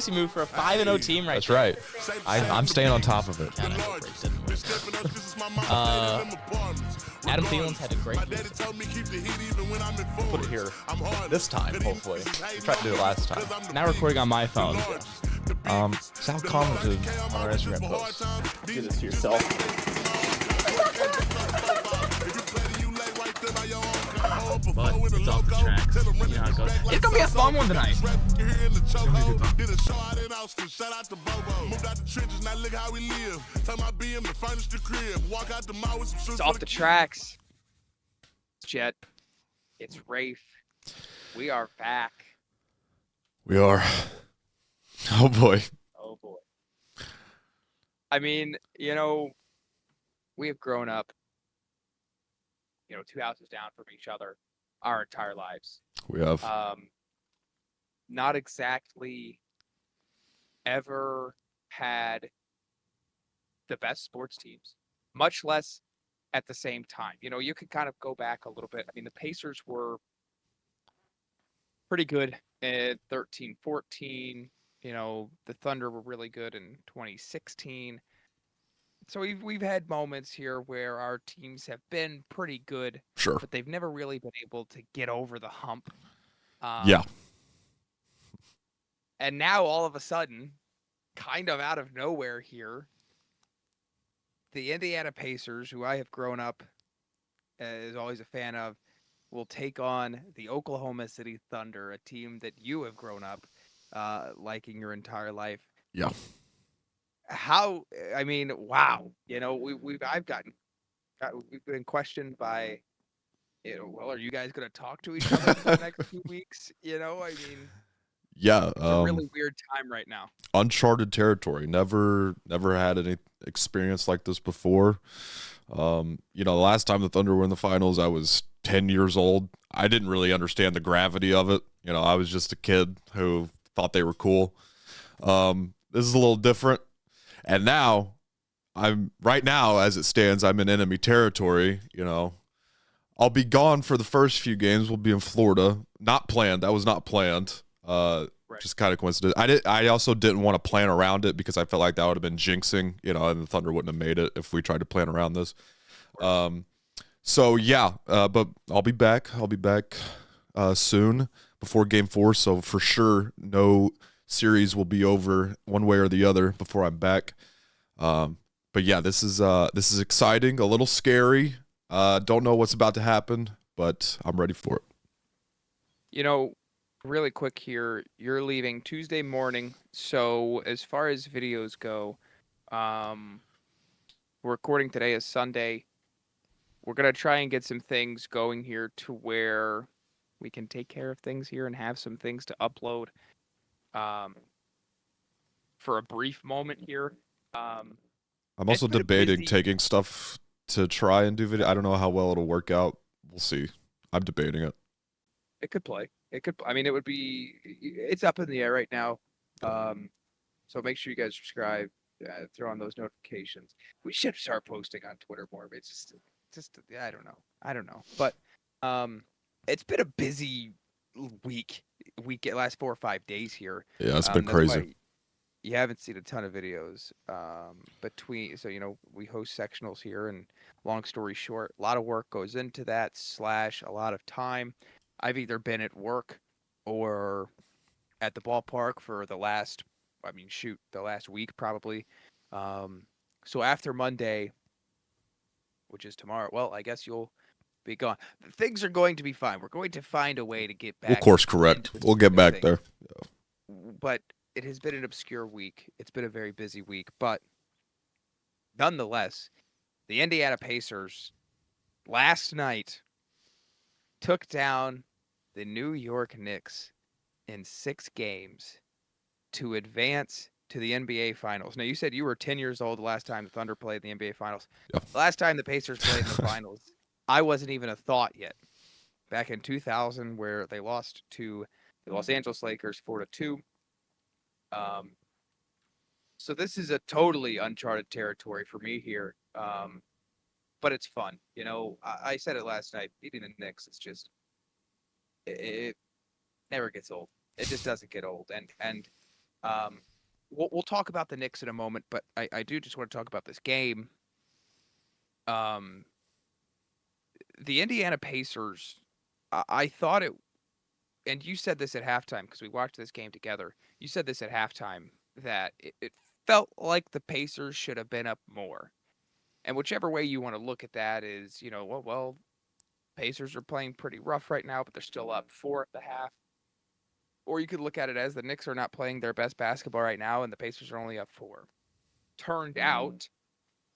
fantasy move for a 5-0 team right That's there. right. I'm staying on top of it. God, I hope Ray didn't win. Adam Thielen's had a great year. Put it here this time, hopefully. We tried to do it last time. Now recording on my phone. Sal commented on our Instagram post. Do this to yourself. But it's off the tracks. You know how it goes. It's gonna be a fun one tonight. It's off the tracks. Jet. It's Rafe. We are back. We are. Oh, boy. Oh boy. I mean, you know, we have grown up, you know, 2 houses down from each other our entire lives. We have. Not exactly ever had the best sports teams, much less at the same time. You know, you could kind of go back a little bit. I mean, the Pacers were pretty good at 13-14. You know, the Thunder were really good in 2016. So we've had moments here where our teams have been pretty good, Sure. but they've never really been able to get over the hump. Yeah. And now all of a sudden, kind of out of nowhere here, the Indiana Pacers, who I have grown up as always a fan of, will take on the Oklahoma City Thunder, a team that you have grown up liking your entire life. Yeah. I mean, wow. You know, we've been questioned by, you know, well, are you guys going to talk to each other for the next 2 weeks? You know, I mean, Yeah. it's a really weird time right now. Uncharted territory. Never had any experience like this before. You know, the last time the Thunder were in the finals, I was 10 years old. I didn't really understand the gravity of it. You know, I was just a kid who thought they were cool. This is a little different. And now, right now, as it stands, I'm in enemy territory. You know, I'll be gone for the first few games. We'll be in Florida. Not planned. That was not planned. Right. Just kind of coincidence. I also didn't want to plan around it because I felt like that would have been jinxing. You know, and the Thunder wouldn't have made it if we tried to plan around this. So yeah, but I'll be back. I'll be back soon before Game 4. So for sure, no series will be over one way or the other before I'm back. But yeah, this is exciting, a little scary. Don't know what's about to happen, but I'm ready for it. You know, really quick here, you're leaving Tuesday morning. So as far as videos go, we're recording today is Sunday. We're going to try and get some things going here to where we can take care of things here and have some things to upload. For a brief moment here. I'm also debating taking stuff to try and do video. I don't know how well it'll work out. We'll see. I'm debating it. It could play. I mean, it's up in the air right now. So make sure you guys subscribe, throw on those notifications. We should start posting on Twitter more. But it's just, I don't know. But it's been a busy week, last 4 or 5 days here. Yeah, it's been crazy. You haven't seen a ton of videos so, you know, we host sectionals here, and long story short, a lot of work goes into that / a lot of time. I've either been at work or at the ballpark for the last week probably. So after Monday, which is tomorrow, well, I guess you'll be gone. Things are going to be fine. We're going to find a way to get back. We'll course correct. We'll get back there. But it has been an obscure week. It's been a very busy week. But nonetheless, the Indiana Pacers last night took down the New York Knicks in 6 games to advance to the NBA Finals. Now, you said you were 10 years old the last time the Thunder played in the NBA Finals. Yep. The last time the Pacers played in the Finals, I wasn't even a thought yet. Back in 2000, where they lost to the Los Angeles Lakers 4-2. So this is a totally uncharted territory for me here. But it's fun. You know, I said it last night, beating the Knicks, it's just, it never gets old. It just doesn't get old. And Um, we'll talk about the Knicks in a moment, but I do just want to talk about this game. Um, the Indiana Pacers, I thought it, and you said this at halftime because we watched this game together. You said this at halftime that it felt like the Pacers should have been up more. And whichever way you want to look at that is, well, Pacers are playing pretty rough right now, but they're still up four at the half. Or you could look at it as the Knicks are not playing their best basketball right now, and the Pacers are only up four. Turned out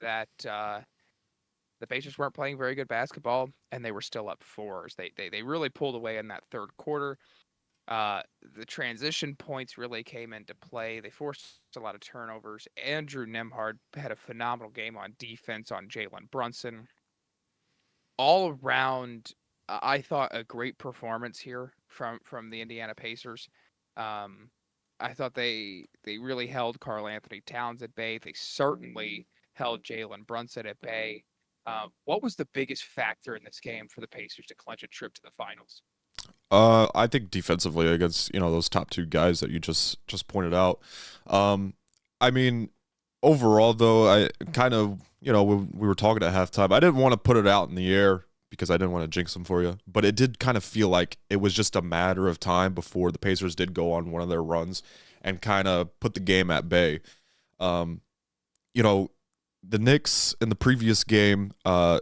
that the Pacers weren't playing very good basketball, and they were still up fours. They really pulled away in that third quarter. The transition points really came into play. They forced a lot of turnovers. Andrew Nemhard had a phenomenal game on defense on Jalen Brunson. All around, I thought a great performance here from the Indiana Pacers. Um, I thought they really held Karl Anthony Towns at bay. They certainly held Jalen Brunson at bay. What was the biggest factor in this game for the Pacers to clinch a trip to the finals? I think defensively against those top two guys that you just pointed out. Um, I mean, overall though, I kind of we were talking at halftime. I didn't want to put it out in the air because I didn't want to jinx them for you, but it did kind of feel like it was just a matter of time before the Pacers did go on one of their runs and kind of put the game at bay. Um, you know, the Knicks in the previous game, and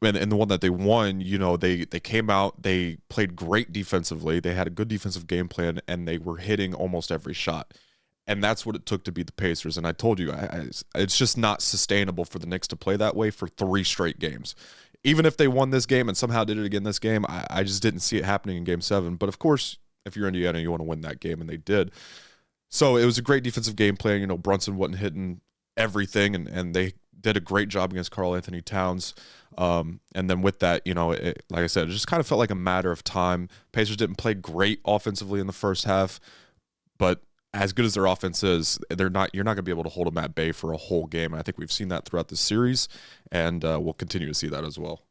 the one that they won, they came out, they played great defensively. They had a good defensive game plan, and they were hitting almost every shot. And that's what it took to beat the Pacers. And I told you, it's just not sustainable for the Knicks to play that way for 3 straight games. Even if they won this game and somehow did it again this game, I just didn't see it happening in Game 7. But of course, if you're Indiana, you want to win that game, and they did. So it was a great defensive game plan. Brunson wasn't hitting everything, and they did a great job against Karl Anthony Towns. And then with that, like I said, it just kind of felt like a matter of time. Pacers didn't play great offensively in the first half, but as good as their offense is, you're not going to be able to hold them at bay for a whole game. And I think we've seen that throughout the series, and we'll continue to see that as well.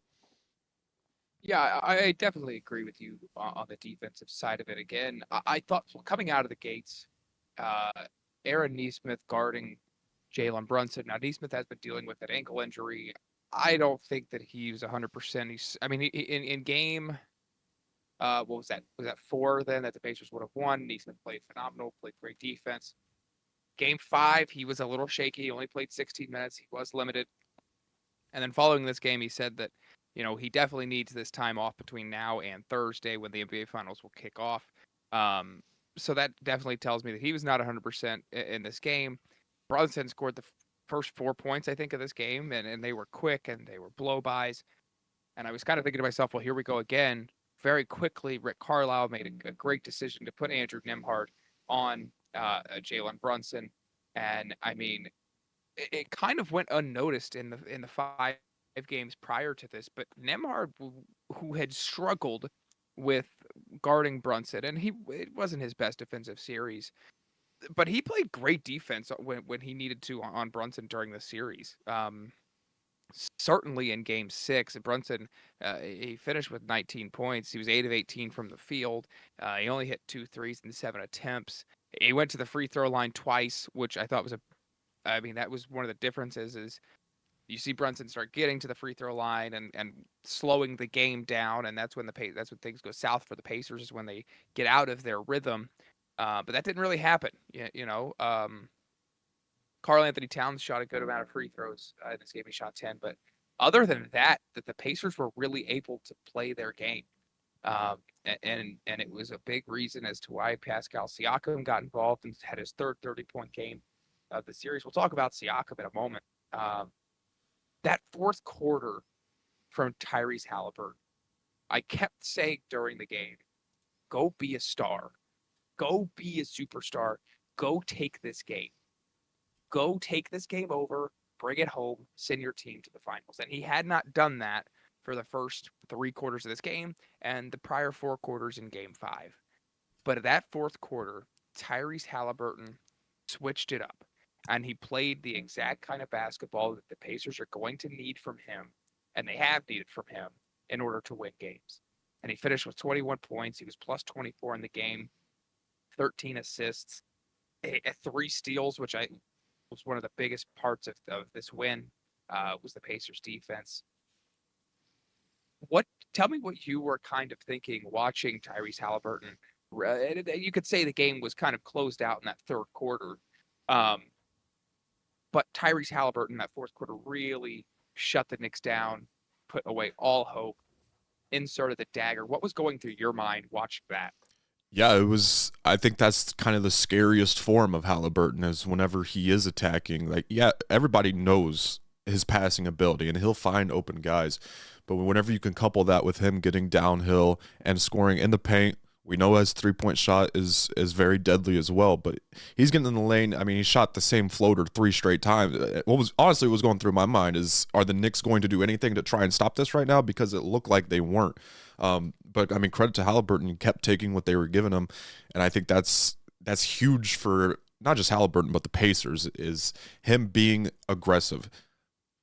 Yeah, I definitely agree with you on the defensive side of it. Again, I thought coming out of the gates, uh, Aaron Nesmith guarding Jalen Brunson. Now, Nesmith has been dealing with an ankle injury. I don't think that he's 100%. In game, what was that? Was that 4 then that the Pacers would have won? Nesmith played phenomenal, played great defense. Game 5, he was a little shaky. He only played 16 minutes. He was limited. And then following this game, he said that, he definitely needs this time off between now and Thursday when the NBA Finals will kick off. So that definitely tells me that he was not 100% in this game. Brunson scored the first 4 points, I think, of this game, and they were quick and they were blow-bys. And I was kind of thinking to myself, well, here we go again. Very quickly, Rick Carlisle made a great decision to put Andrew Nemhard on Jalen Brunson. And, I mean, it kind of went unnoticed in the 5 games prior to this, but Nemhard, who had struggled with guarding Brunson, and it wasn't his best defensive series, but he played great defense when he needed to on Brunson during the series. Certainly in Game 6, Brunson, he finished with 19 points. He was 8 of 18 from the field. He only hit 2 threes in 7 attempts. He went to the free throw line twice, which I thought that was one of the differences is you see Brunson start getting to the free throw line and slowing the game down, and that's when things go south for the Pacers, is when they get out of their rhythm. But that didn't really happen. Karl Anthony Towns shot a good amount of free throws in this game. He shot 10, but other than that the Pacers were really able to play their game. And it was a big reason as to why Pascal Siakam got involved and had his third 30-point game of the series. We'll talk about Siakam in a moment. That fourth quarter from Tyrese Halliburton, I kept saying during the game, go be a star. Go be a superstar. Go take this game. Go take this game over, bring it home, send your team to the finals. And he had not done that for the first 3 quarters of this game and the prior 4 quarters in Game 5. But at that fourth quarter, Tyrese Halliburton switched it up, and he played the exact kind of basketball that the Pacers are going to need from him, and they have needed from him in order to win games. And he finished with 21 points. He was plus 24 in the game. 13 assists, 3 steals, which I was one of the biggest parts of this win, was the Pacers defense. Tell me what you were kind of thinking watching Tyrese Halliburton. You could say the game was kind of closed out in that third quarter. But Tyrese Halliburton in that fourth quarter really shut the Knicks down, put away all hope, inserted the dagger. What was going through your mind watching that? Yeah, it was. I think that's kind of the scariest form of Halliburton is whenever he is attacking. Like, yeah, everybody knows his passing ability and he'll find open guys. But whenever you can couple that with him getting downhill and scoring in the paint, we know his 3-point shot is very deadly as well. But he's getting in the lane. I mean, he shot the same floater 3 straight times. What was going through my mind is, are the Knicks going to do anything to try and stop this right now? Because it looked like they weren't. But I mean, credit to Halliburton, he kept taking what they were giving him, and I think that's huge for not just Halliburton but the Pacers, is him being aggressive.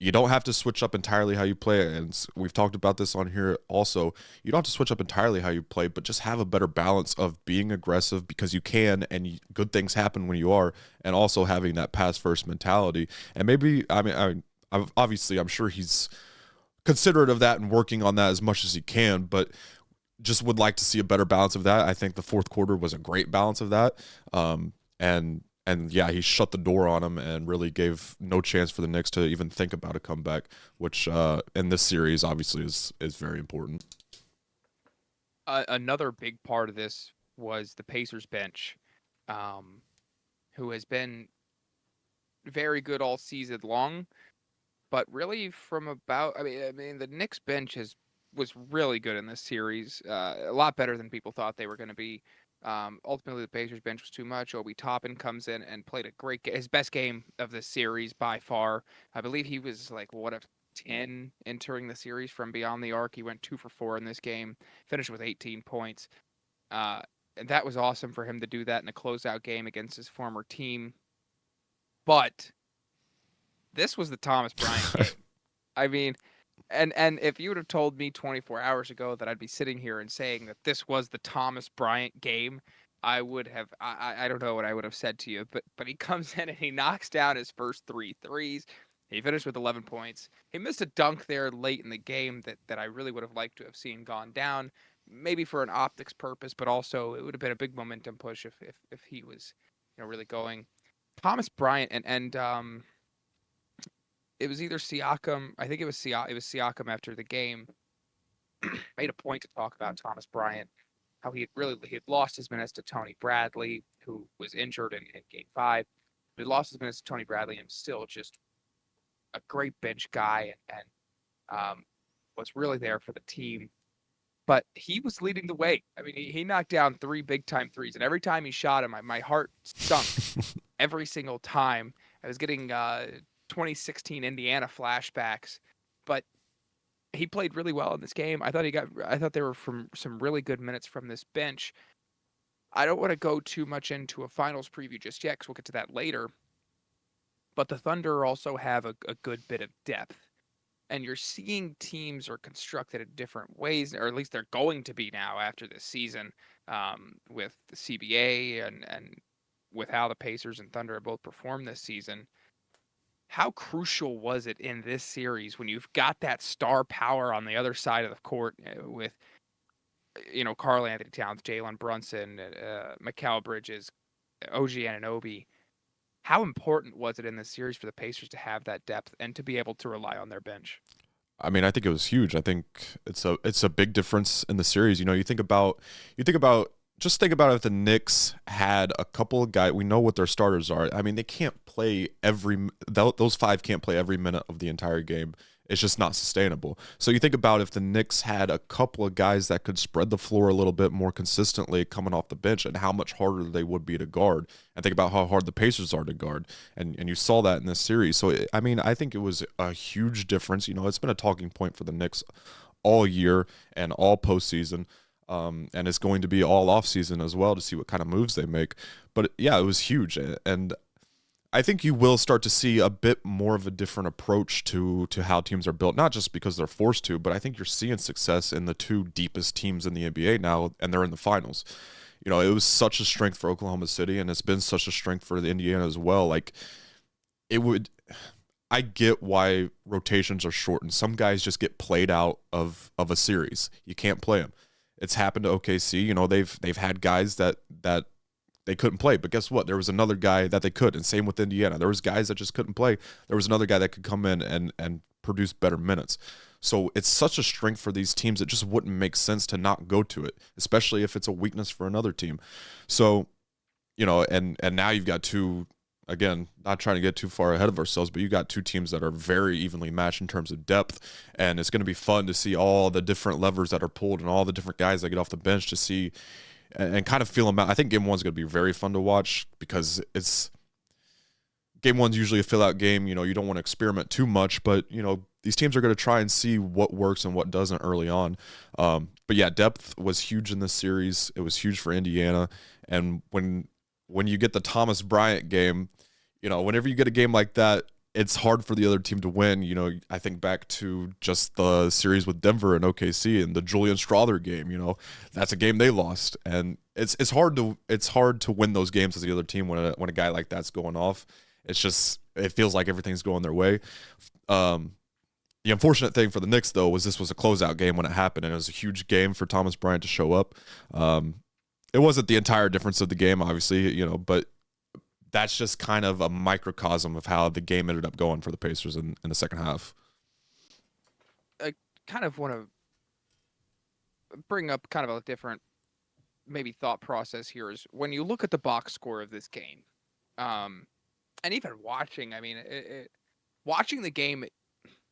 You don't have to switch up entirely how you play, and we've talked about this on here also. You don't have to switch up entirely how you play, but just have a better balance of being aggressive because you can, and good things happen when you are, and also having that pass first mentality. And maybe, obviously, I'm sure he's considerate of that and working on that as much as he can, but just would like to see a better balance of that. I think the fourth quarter was a great balance of that. And yeah, he shut the door on him and really gave no chance for the Knicks to even think about a comeback, which in this series obviously is very important. Another big part of this was the Pacers bench, who has been very good all season long, but really from about, I mean the Knicks bench was really good in this series, a lot better than people thought they were going to be. Ultimately, the Pacers bench was too much. Obi Toppin comes in and played a great his best game of the series by far. I believe he was like, what, a 10 entering the series from beyond the arc. He went 2 for 4 in this game, finished with 18 points. And that was awesome for him to do that in a closeout game against his former team. But this was the Thomas Bryant game. I mean, and if you would have told me 24 hours ago that I'd be sitting here and saying that this was the Thomas Bryant game, I would have, I don't know what I would have said to you, but he comes in and he knocks down his first 3 threes. He finished with 11 points. He missed a dunk there late in the game that I really would have liked to have seen gone down, maybe for an optics purpose, but also it would have been a big momentum push if he was, really going. Thomas Bryant and it was either Siakam. I think it was Siakam after the game made a point to talk about Thomas Bryant, how he had lost his minutes to Tony Bradley, who was injured in Game 5. But he lost his minutes to Tony Bradley and still just a great bench guy and was really there for the team. But he was leading the way. I mean, he knocked down 3 big-time threes, and every time he shot him, my heart sunk every single time. I was getting 2016 Indiana flashbacks, but he played really well in this game. I thought there were from some really good minutes from this bench. I don't want to go too much into a finals preview just yet because we'll get to that later. But the Thunder also have a good bit of depth. And you're seeing teams are constructed in different ways, or at least they're going to be now after this season, with the CBA and with how the Pacers and Thunder have both performed this season. How crucial was it in this series when you've got that star power on the other side of the court with, Karl Anthony Towns, Jalen Brunson, Mikal Bridges, OG Anunoby? How important was it in this series for the Pacers to have that depth and to be able to rely on their bench? I mean, I think it was huge. I think it's a big difference in the series. Think about if the Knicks had a couple of guys. We know what their starters are. I mean, they can't play those 5 can't play every minute of the entire game. It's just not sustainable. So you think about if the Knicks had a couple of guys that could spread the floor a little bit more consistently coming off the bench and how much harder they would be to guard. And think about how hard the Pacers are to guard. And you saw that in this series. So, I think it was a huge difference. It's been a talking point for the Knicks all year and all postseason. And it's going to be all offseason as well to see what kind of moves they make. But, yeah, it was huge. And I think you will start to see a bit more of a different approach to how teams are built, not just because they're forced to, but I think you're seeing success in the 2 deepest teams in the NBA now, and they're in the finals. You know, it was such a strength for Oklahoma City, and it's been such a strength for the Indiana as well. Like, it would. I get why rotations are shortened. Some guys just get played out of a series. You can't play them. It's happened to OKC. You know, they've had guys that they couldn't play, but guess what? There was another guy that they could, and same with Indiana. There was guys that just couldn't play. There was another guy that could come in and produce better minutes. So it's such a strength for these teams. It just wouldn't make sense to not go to it, especially if it's a weakness for another team. So, you know, and now you've got two. Again, not trying to get too far ahead of ourselves, but you got two teams that are very evenly matched in terms of depth, and it's going to be fun to see all the different levers that are pulled and all the different guys that get off the bench to see and kind of feel them out. I think game one's going to be very fun to watch because game one's usually a fill-out game. You know, you don't want to experiment too much, but, you know, these teams are going to try and see what works and what doesn't early on. But, yeah, depth was huge in this series. It was huge for Indiana, and when you get the Thomas Bryant game, you know, whenever you get a game like that, it's hard for the other team to win. You know, I think back to just the series with Denver and OKC and the Julian Strawther game. You know, that's a game they lost, and it's hard to win those games as the other team when a guy like that's going off. It's just it feels like everything's going their way. The unfortunate thing for the Knicks though was this was a closeout game when it happened, and it was a huge game for Thomas Bryant to show up. It wasn't the entire difference of the game, obviously, you know, but that's just kind of a microcosm of how the game ended up going for the Pacers in the second half. I kind of want to bring up kind of a different maybe thought process here is when you look at the box score of this game, and even watching, I mean, watching the game,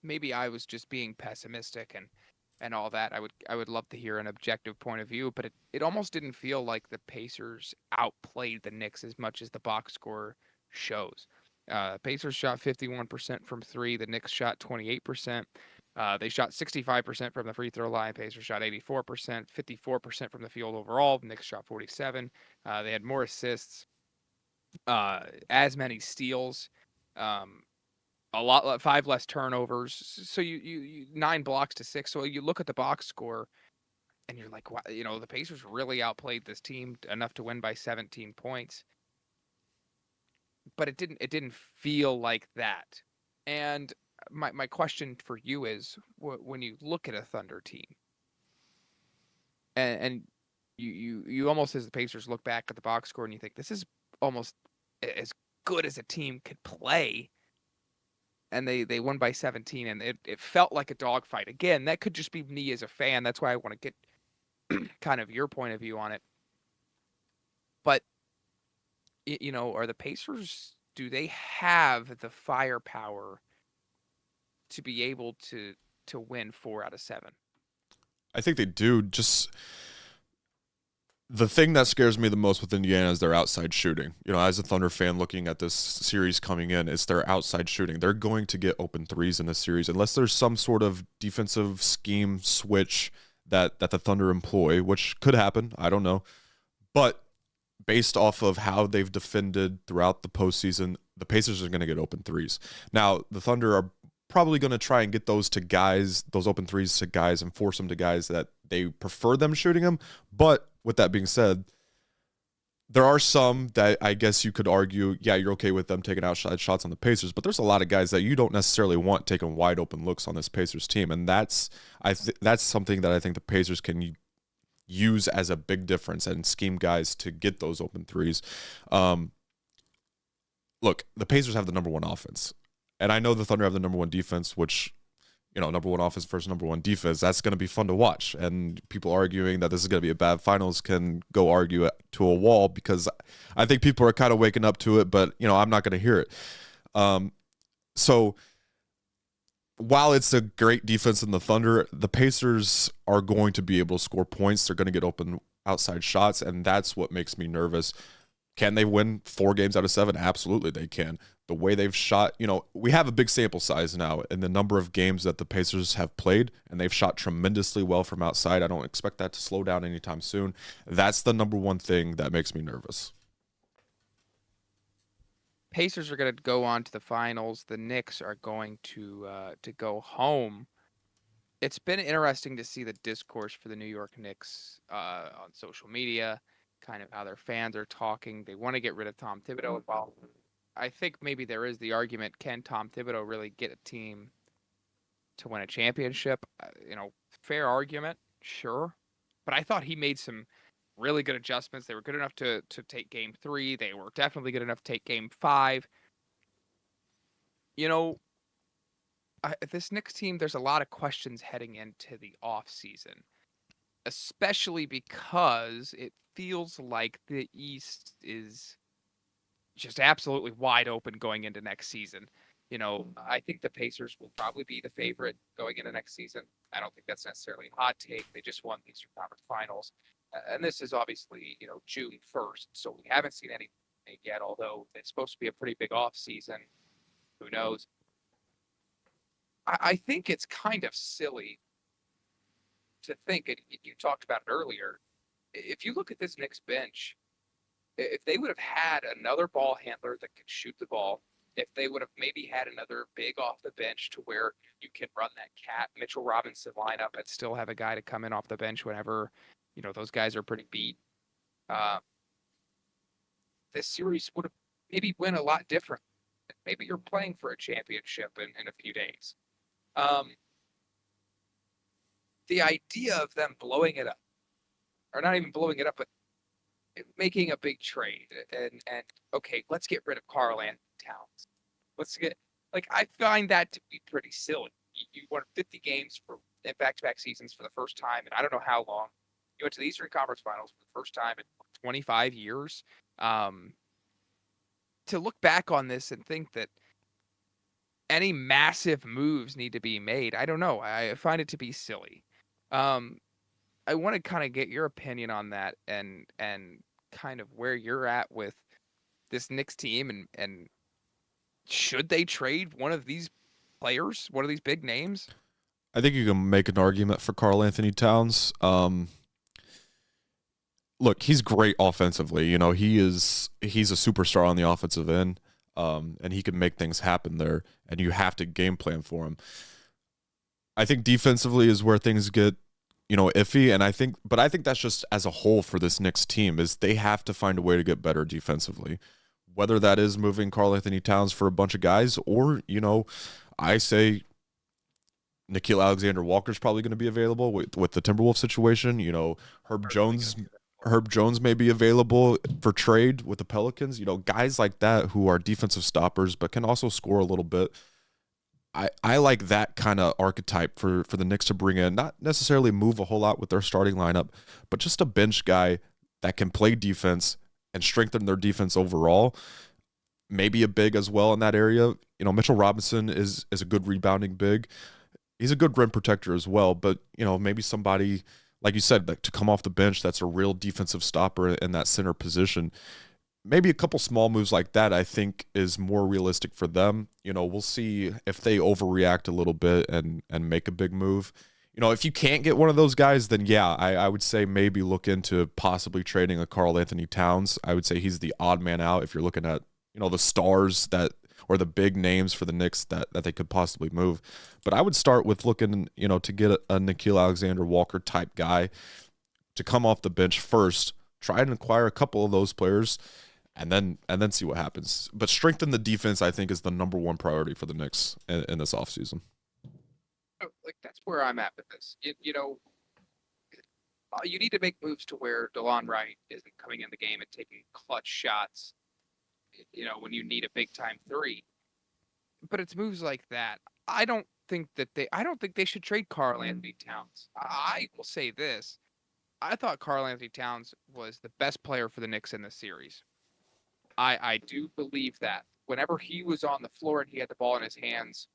maybe I was just being pessimistic and all that. I would love to hear an objective point of view, but it almost didn't feel like the Pacers outplayed the Knicks as much as the box score shows. Pacers shot 51% from three. The Knicks shot 28%. They shot 65% from the free throw line. Pacers shot 84%, 54% from the field overall. The Knicks shot 47. They had more assists, as many steals. A lot, 5 less turnovers. So you 9 blocks to 6. So you look at the box score, and you're like, wow, you know, the Pacers really outplayed this team enough to win by 17 points. But it didn't feel like that. And my question for you is, when you look at a Thunder team, and you almost as the Pacers look back at the box score and you think this is almost as good as a team could play. And they won by 17, and it felt like a dogfight. Again, that could just be me as a fan. That's why I want to get kind of your point of view on it. But, you know, are the Pacers, do they have the firepower to be able to win 4 out of 7? I think they do. Just the thing that scares me the most with Indiana is their outside shooting. You know, as a Thunder fan looking at this series coming in, it's their outside shooting. They're going to get open threes in this series unless there's some sort of defensive scheme switch that the Thunder employ, which could happen. I don't know. But based off of how they've defended throughout the postseason, the Pacers are going to get open threes. Now, the Thunder are probably going to try and get those open threes to guys and force them to guys that they prefer them shooting them. But with that being said, there are some that I guess you could argue, yeah, you're okay with them taking outside shots on the Pacers, but there's a lot of guys that you don't necessarily want taking wide open looks on this Pacers team, and that's something that I think the Pacers can use as a big difference and scheme guys to get those open threes. Look, the Pacers have the number one offense, and I know the Thunder have the number one defense, which, you know, number one offense versus number one defense, that's going to be fun to watch. And people arguing that this is going to be a bad finals can go argue it to a wall, because I think people are kind of waking up to it, but, you know, I'm not going to hear it. So while it's a great defense in the Thunder, the Pacers are going to be able to score points. They're going to get open outside shots, and that's what makes me nervous. Can they win 4 games out of 7? Absolutely, they can. The way they've shot, you know, we have a big sample size now in the number of games that the Pacers have played, and they've shot tremendously well from outside. I don't expect that to slow down anytime soon. That's the number one thing that makes me nervous. Pacers are going to go on to the finals. The Knicks are going to go home. It's been interesting to see the discourse for the New York Knicks on social media. kind of how their fans are talking. They want to get rid of Tom Thibodeau. And while I think maybe there is the argument, can Tom Thibodeau really get a team to win a championship? Fair argument, sure. But I thought he made some really good adjustments. They were good enough to take game 3. They were definitely good enough to take game 5. This Knicks team, there's a lot of questions heading into the offseason, especially because it feels like the East is just absolutely wide open going into next season. I think the Pacers will probably be the favorite going into next season. I don't think that's necessarily a hot take. They just won the Eastern Conference Finals. And this is obviously, June 1st, so we haven't seen anything yet, although it's supposed to be a pretty big off season. Who knows? I think it's kind of silly to think, and you talked about it earlier, if you look at this Knicks bench, if they would have had another ball handler that could shoot the ball, if they would have maybe had another big off the bench to where you can run that Cat Mitchell Robinson lineup and still have a guy to come in off the bench whenever, those guys are pretty beat, this series would have maybe went a lot different. Maybe you're playing for a championship in a few days. The idea of them blowing it up, or not even blowing it up, but making a big trade and okay, let's get rid of Karl-Anthony Towns. I find that to be pretty silly. You won 50 games in back-to-back seasons for the first time, and I don't know how long. You went to the Eastern Conference Finals for the first time in 25 years. To look back on this and think that any massive moves need to be made, I don't know. I find it to be silly. I want to kind of get your opinion on that and kind of where you're at with this Knicks team and should they trade one of these players, one of these big names? I think you can make an argument for Karl-Anthony Towns. Look, he's great offensively. He's a superstar on the offensive end, and he can make things happen there, and you have to game plan for him. I think defensively is where things get iffy, and I think that's just as a whole for this Knicks team is they have to find a way to get better defensively, whether that is moving Karl-Anthony Towns for a bunch of guys or I say Nickeil Alexander-Walker's probably going to be available with the Timberwolves situation. Herb Jones may be available for trade with the Pelicans. Guys like that who are defensive stoppers but can also score a little bit. I like that kind of archetype for the Knicks to bring in, not necessarily move a whole lot with their starting lineup, but just a bench guy that can play defense and strengthen their defense overall. Maybe a big as well in that area. Mitchell Robinson is a good rebounding big. He's a good rim protector as well, but maybe somebody, like you said, to come off the bench that's a real defensive stopper in that center position. Maybe a couple small moves like that, I think, is more realistic for them. We'll see if they overreact a little bit and make a big move. If you can't get one of those guys, then yeah, I would say maybe look into possibly trading a Karl-Anthony Towns. I would say he's the odd man out if you're looking at, the stars or the big names for the Knicks that they could possibly move. But I would start with looking, to get a Nickeil Alexander-Walker type guy to come off the bench first, try and acquire a couple of those players, and then see what happens. But strengthen the defense, I think, is the number one priority for the Knicks in this offseason. That's where I'm at with this. You need to make moves to where DeLon Wright isn't coming in the game and taking clutch shots, when you need a big time 3. But it's moves like that. I don't think they should trade Karl-Anthony Towns. I will say this. I thought Karl-Anthony Towns was the best player for the Knicks in this series. I do believe that. Whenever he was on the floor and he had the ball in his hands,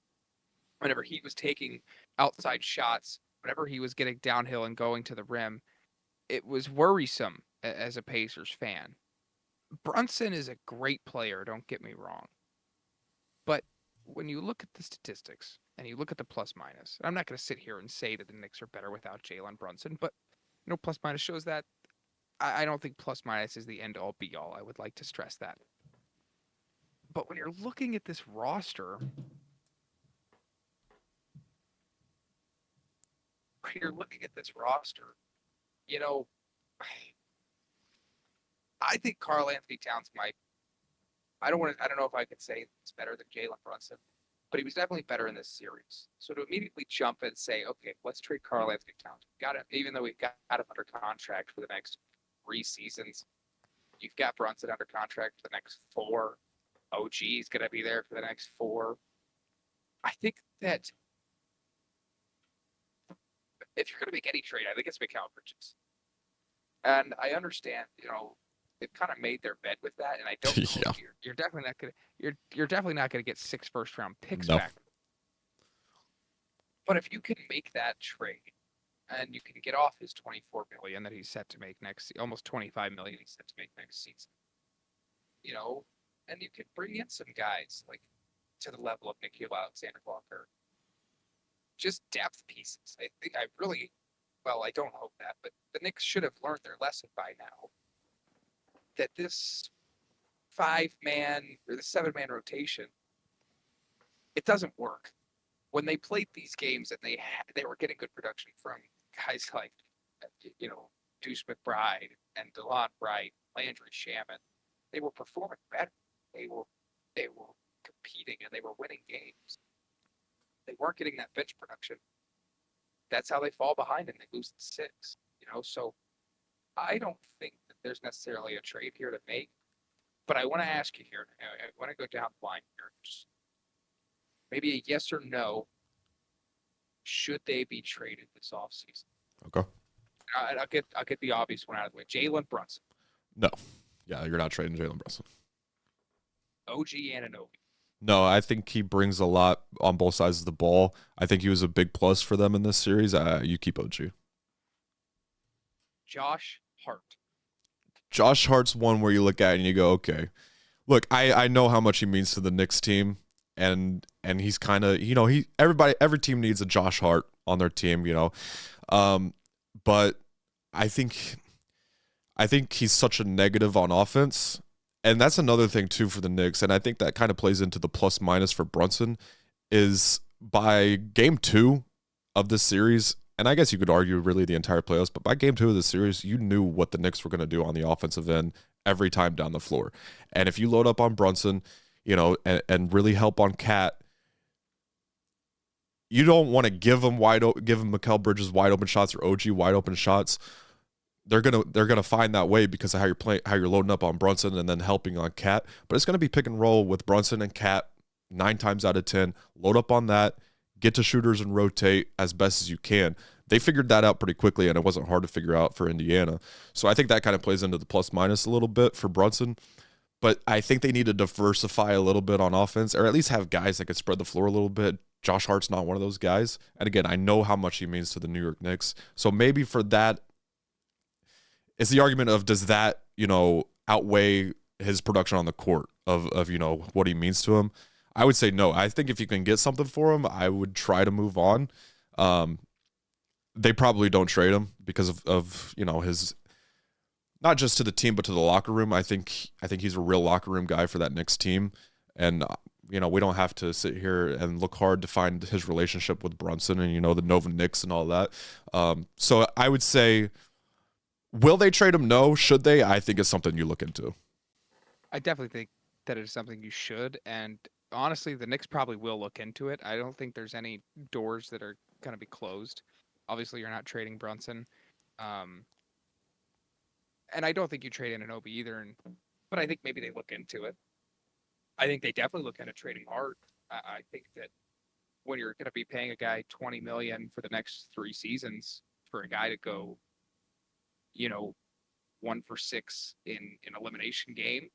whenever he was taking outside shots, whenever he was getting downhill and going to the rim, it was worrisome as a Pacers fan. Brunson is a great player, don't get me wrong. But when you look at the statistics and you look at the plus minus, I'm not going to sit here and say that the Knicks are better without Jalen Brunson, but plus minus shows that. I don't think plus minus is the end all be all. I would like to stress that. But when you're looking at this roster, I think Karl Anthony Towns might. I don't know if I could say it's better than Jalen Brunson, but he was definitely better in this series. So to immediately jump and say, okay, let's trade Karl Anthony Towns. Got him, even though we've got him under contract for the next 3 seasons. You've got Brunson under contract for the next 4. OG is going to be there for the next 4. I think that if you're going to make any trade, I think it's Mikal Bridges. And I understand, they've kind of made their bed with that, and I don't know if you're definitely not going to you're definitely not going to get 6 first-round picks back. But if you can make that trade and you can get off his $24 million that he's set to make almost $25 million he's set to make next season, and you can bring in some guys like to the level of Nickeil Alexander-Walker, just depth pieces. I think I don't hope that, but the Knicks should have learned their lesson by now that this 5-man or the 7-man rotation, it doesn't work. When they played these games and they were getting good production from guys like, Deuce McBride and DeLon Wright, Landry Shaman, they were performing better. They were competing and they were winning games. They weren't getting that bench production. That's how they fall behind and they lose 6. So I don't think that there's necessarily a trade here to make. But I want to ask you here. I want to go down the line here. Just maybe a yes or no. Should they be traded this offseason? Okay. I'll get the obvious one out of the way. Jalen Brunson. No. Yeah, you're not trading Jalen Brunson. OG Anunoby. No, I think he brings a lot on both sides of the ball. I think he was a big plus for them in this series. You keep OG. Josh Hart. Josh Hart's one where you look at it and you go, okay. Look, I know how much he means to the Knicks team, and he's kind of, every team needs a Josh Hart on their team, but I think he's such a negative on offense. And that's another thing, too, for the Knicks. And I think that kind of plays into the plus minus for Brunson is by game 2 of this series, and I guess you could argue really the entire playoffs, but by game 2 of the series, you knew what the Knicks were going to do on the offensive end every time down the floor. And if you load up on Brunson, and really help on Cat, you don't want to give him Mikal Bridges wide open shots or OG wide open shots. They're gonna find that way because of how you're loading up on Brunson and then helping on Cat. But it's gonna be pick and roll with Brunson and Cat 9 times out of 10. Load up on that, get to shooters and rotate as best as you can. They figured that out pretty quickly, and it wasn't hard to figure out for Indiana. So I think that kind of plays into the plus minus a little bit for Brunson. But I think they need to diversify a little bit on offense, or at least have guys that could spread the floor a little bit. Josh Hart's not one of those guys. And again, I know how much he means to the New York Knicks. So maybe for that, it's the argument of does that, outweigh his production on the court of what he means to him? I would say no. I think if you can get something for him, I would try to move on. They probably don't trade him because of his, not just to the team but to the locker room. I think he's a real locker room guy for that Knicks team, and we don't have to sit here and look hard to find his relationship with Brunson and the Nova Knicks and all that. So I would say, will they trade him? No. Should they? I think it's something you look into. I definitely think that it is something you should, and honestly, the Knicks probably will look into it. I don't think there's any doors that are going to be closed. Obviously, you're not trading Brunson. And I don't think you trade Anunoby either. But I think maybe they look into it. I think they definitely look into trading Hart. I think that when you're going to be paying a guy $20 million for the next 3 seasons for a guy to go, 1 for 6 in an elimination game,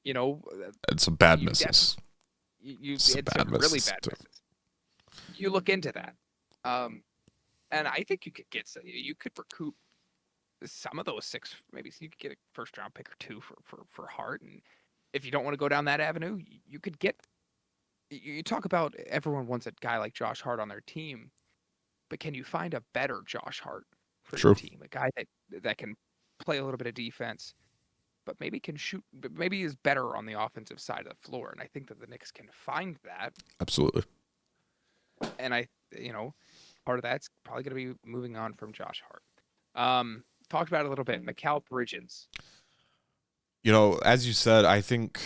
it's a bad misses. It's a really bad misses. You look into that. And I think you could recoup some of those 6. Maybe you could get a first round pick or 2 for Hart. And if you don't want to go down that avenue, you could get. You talk about everyone wants a guy like Josh Hart on their team, but can you find a better Josh Hart for your team? A guy that can play a little bit of defense, but maybe can shoot, but maybe is better on the offensive side of the floor. And I think that the Knicks can find that. Absolutely. And part of that's probably going to be moving on from Josh Hart. Talked about it a little bit. Mikal Bridges. as you said, I think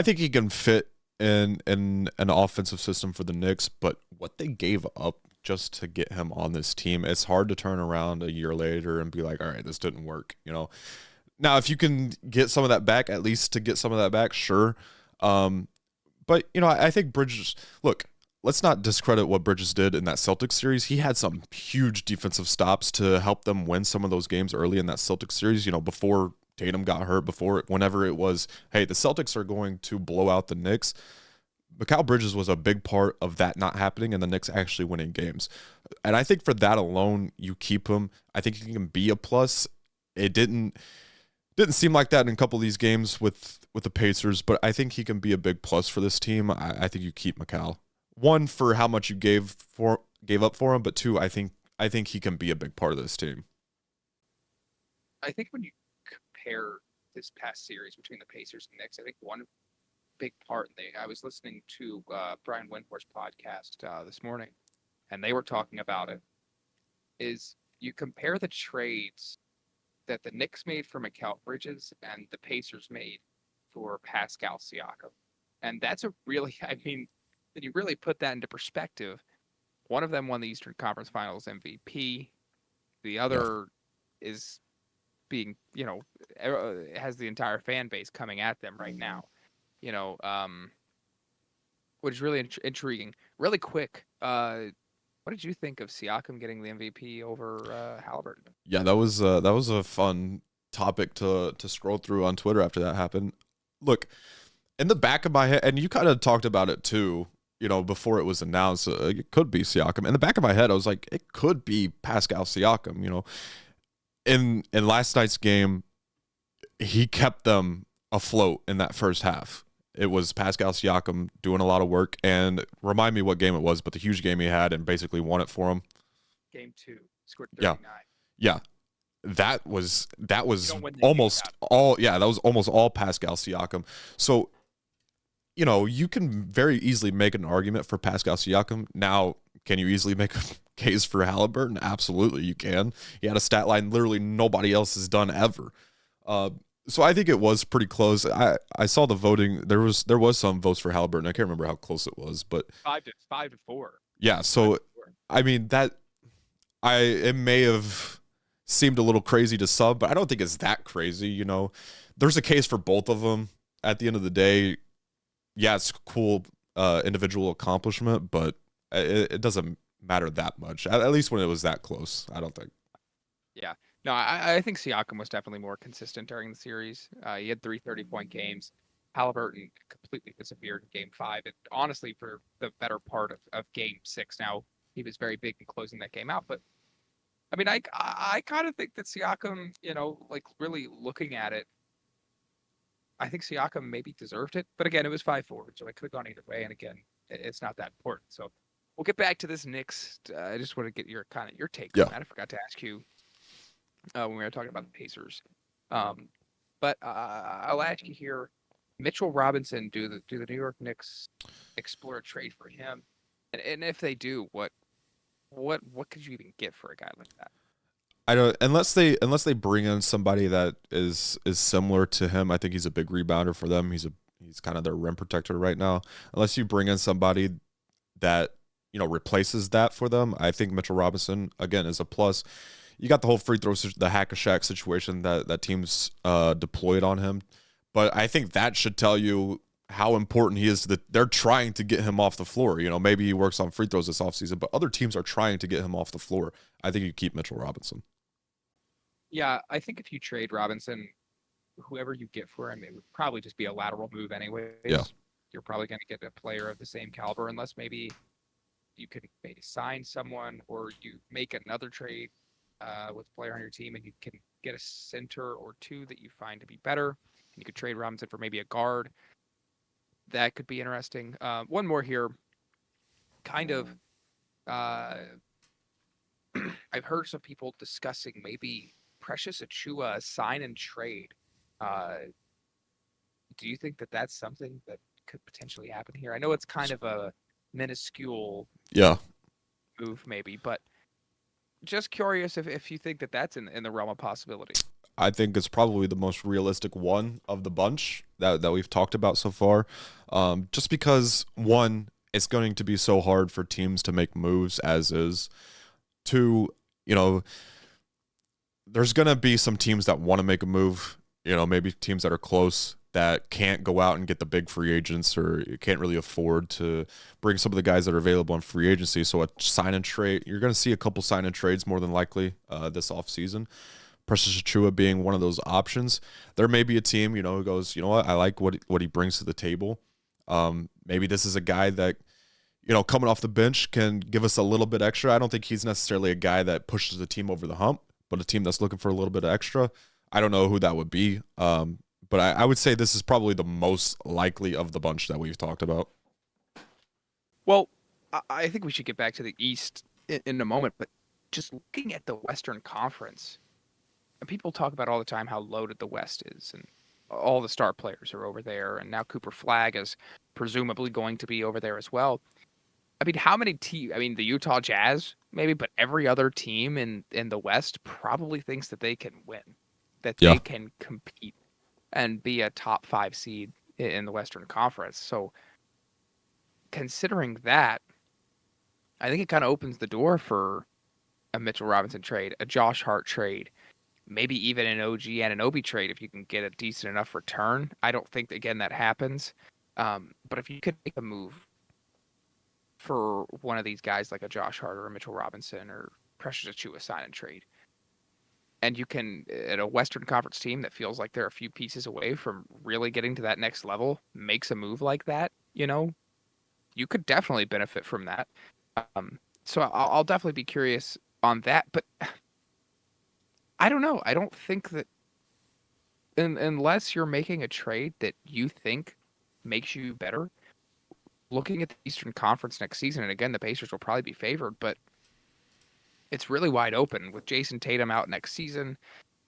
he can fit in an offensive system for the Knicks, but what they gave up just to get him on this team, it's hard to turn around a year later and be like, all right, this didn't work. Now, if you can get some of that back, at least to get some of that back, sure. But I think Bridges. Look, let's not discredit what Bridges did in that Celtics series. He had some huge defensive stops to help them win some of those games early in that Celtics series. Before Tatum got hurt, whenever it was, hey, the Celtics are going to blow out the Knicks. Mikal Bridges was a big part of that not happening and the Knicks actually winning games. And I think for that alone, you keep him. I think he can be a plus. It didn't seem like that in a couple of these games with the Pacers, but I think he can be a big plus for this team. I think you keep Mikal. One, for how much you gave up for him, but two, I think he can be a big part of this team. I think when you compare this past series between the Pacers and Knicks, I think one big part, I was listening to Brian Windhorst's podcast this morning, and they were talking about it, is you compare the trades that the Knicks made for Mikal Bridges and the Pacers made for Pascal Siakam. And that's when you really put that into perspective, one of them won the Eastern Conference Finals MVP. The other is being, has the entire fan base coming at them right now. Which is really intriguing. Really quick, what did you think of Siakam getting the MVP over Halliburton? Yeah, that was a fun topic to scroll through on Twitter after that happened. Look, in the back of my head, and you kind of talked about it too, before it was announced, it could be Siakam. In the back of my head, I was like, it could be Pascal Siakam. In last night's game, he kept them afloat in that first half. It was Pascal Siakam doing a lot of work, and remind me what game it was, but the huge game he had and basically won it for him. Game 2, scored 39. Yeah. That was almost all. Yeah, that was almost all Pascal Siakam. So, you can very easily make an argument for Pascal Siakam. Now, can you easily make a case for Halliburton? Absolutely, you can. He had a stat line literally nobody else has done ever. So I think it was pretty close. I saw the voting. There was some votes for Halliburton. I can't remember how close it was, but 5-4. Yeah. So I mean it may have seemed a little crazy to some, but I don't think it's that crazy. There's a case for both of them. At the end of the day, yeah, it's a cool individual accomplishment, but it doesn't matter that much. At least when it was that close, I don't think. Yeah. No, I think Siakam was definitely more consistent during the series. He had 3 30-point games. Halliburton completely disappeared in Game 5. And honestly, for the better part of Game 6. Now, he was very big in closing that game out. But, I kind of think that Siakam, really looking at it, I think Siakam maybe deserved it. But again, it was 5-4, so it could have gone either way. And again, it's not that important. So we'll get back to this Knicks. I just want to get your take on that. I forgot to ask you when we were talking about the Pacers. But I'll ask you here, Mitchell Robinson, do the New York Knicks explore a trade for him? And if they do, what could you even get for a guy like that? I don't, unless they bring in somebody that is similar to him. I think he's a big rebounder for them. He's kind of their rim protector right now. Unless you bring in somebody that replaces that for them, I think Mitchell Robinson again is a plus. You got the whole free throw, the hack-a-shack situation that teams deployed on him, but I think that should tell you how important he is. That they're trying to get him off the floor. Maybe he works on free throws this offseason, but other teams are trying to get him off the floor. I think you keep Mitchell Robinson. Yeah, I think if you trade Robinson, whoever you get for him, it would probably just be a lateral move anyways. Yeah. You're probably going to get a player of the same caliber unless maybe you can maybe sign someone or you make another trade with a player on your team and you can get a center or two that you find to be better. And you could trade Robinson for maybe a guard. That could be interesting. One more here. Kind of, I've heard some people discussing maybe Precious Achiuwa sign and trade. Do you think that that's something that could potentially happen here? I know it's kind of a minuscule move maybe, but just curious if you think that that's in the realm of possibility. I think it's probably the most realistic one of the bunch that we've talked about so far. Just because one, it's going to be so hard for teams to make moves as is. Two, there's going to be some teams that want to make a move, maybe teams that are close that can't go out and get the big free agents or can't really afford to bring some of the guys that are available in free agency. So a sign and trade, you're going to see a couple sign and trades more than likely this offseason. Precious Achua being one of those options. There may be a team, who goes, I like what he brings to the table. Maybe this is a guy that, coming off the bench can give us a little bit extra. I don't think he's necessarily a guy that pushes the team over the hump, but a team that's looking for a little bit of extra. I don't know who that would be. But I would say this is probably the most likely of the bunch that we've talked about. Well, I think we should get back to the East in a moment, but just looking at the Western Conference, and people talk about all the time how loaded the West is, and all the star players are over there, and now Cooper Flagg is presumably going to be over there as well. I mean, how many teams? I mean, the Utah Jazz, maybe, but every other team in the West probably thinks that they can win, that they can compete and be a top 5 seed in the Western Conference. So considering that, I think it kind of opens the door for a Mitchell Robinson trade, a Josh Hart trade, maybe even an OG Anunoby trade if you can get a decent enough return. I don't think, again, that happens. But if you could make a move for one of these guys like a Josh Hart or a Mitchell Robinson or Precious Achua sign and trade, and you can, at a Western Conference team that feels like they're a few pieces away from really getting to that next level, makes a move like that, you could definitely benefit from that. So I'll definitely be curious on that. But I don't know. I don't think that unless you're making a trade that you think makes you better, looking at the Eastern Conference next season, and again, the Pacers will probably be favored, but it's really wide open with Jason Tatum out next season.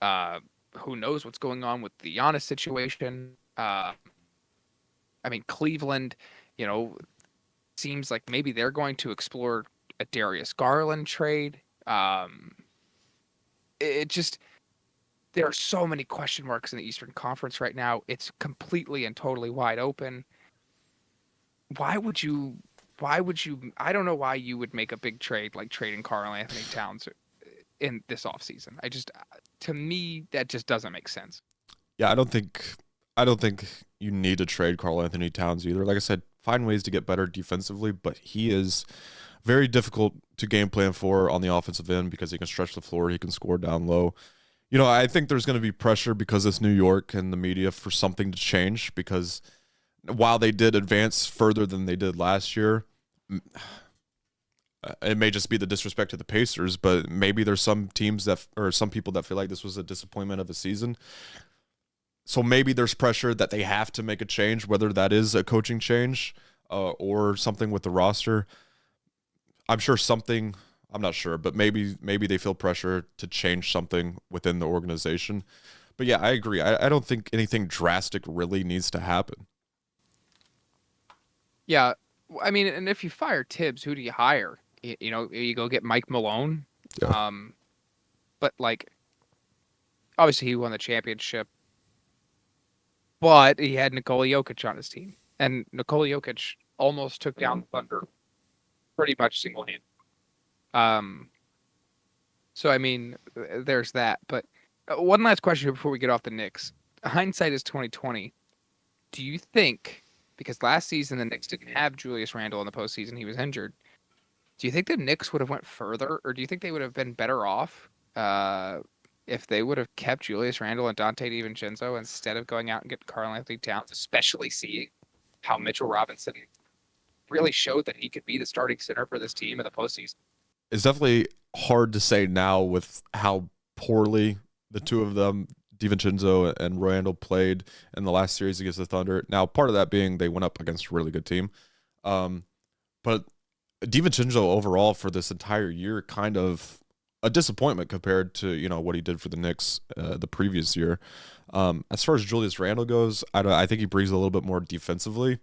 Who knows what's going on with the Giannis situation? I mean, Cleveland, seems like maybe they're going to explore a Darius Garland trade. It just, there are so many question marks in the Eastern Conference right now. It's completely and totally wide open. Why would you, I don't know why you would make a big trade like trading Karl Anthony Towns in this offseason. To me, that just doesn't make sense. Yeah, I don't think you need to trade Karl Anthony Towns either. Like I said, find ways to get better defensively, but he is very difficult to game plan for on the offensive end because he can stretch the floor, he can score down low. I think there's going to be pressure because it's New York and the media for something to change, because while they did advance further than they did last year, it may just be the disrespect to the Pacers, but maybe there's some teams or some people that feel like this was a disappointment of a season. So maybe there's pressure that they have to make a change, whether that is a coaching change or something with the roster. I'm not sure, but maybe they feel pressure to change something within the organization. But yeah, I agree. I don't think anything drastic really needs to happen. Yeah, I mean, and if you fire Tibbs, who do you hire? You go get Mike Malone. Yeah. But obviously he won the championship, but he had Nikola Jokic on his team, and Nikola Jokic almost took down the Thunder pretty much single-handed. So I mean, there's that. But one last question before we get off the Knicks. Hindsight is 2020. Do you think, because last season the Knicks didn't have Julius Randle in the postseason, he was injured. Do you think the Knicks would have went further, or do you think they would have been better off if they would have kept Julius Randle and Dante DiVincenzo instead of going out and getting Karl Anthony Towns, especially seeing how Mitchell Robinson really showed that he could be the starting center for this team in the postseason? It's definitely hard to say now with how poorly the two of them, DiVincenzo and Randle, played in the last series against the Thunder. Now, part of that being they went up against a really good team. But DiVincenzo overall for this entire year, kind of a disappointment compared to what he did for the Knicks the previous year. As far as Julius Randle goes, I think he brings a little bit more defensively.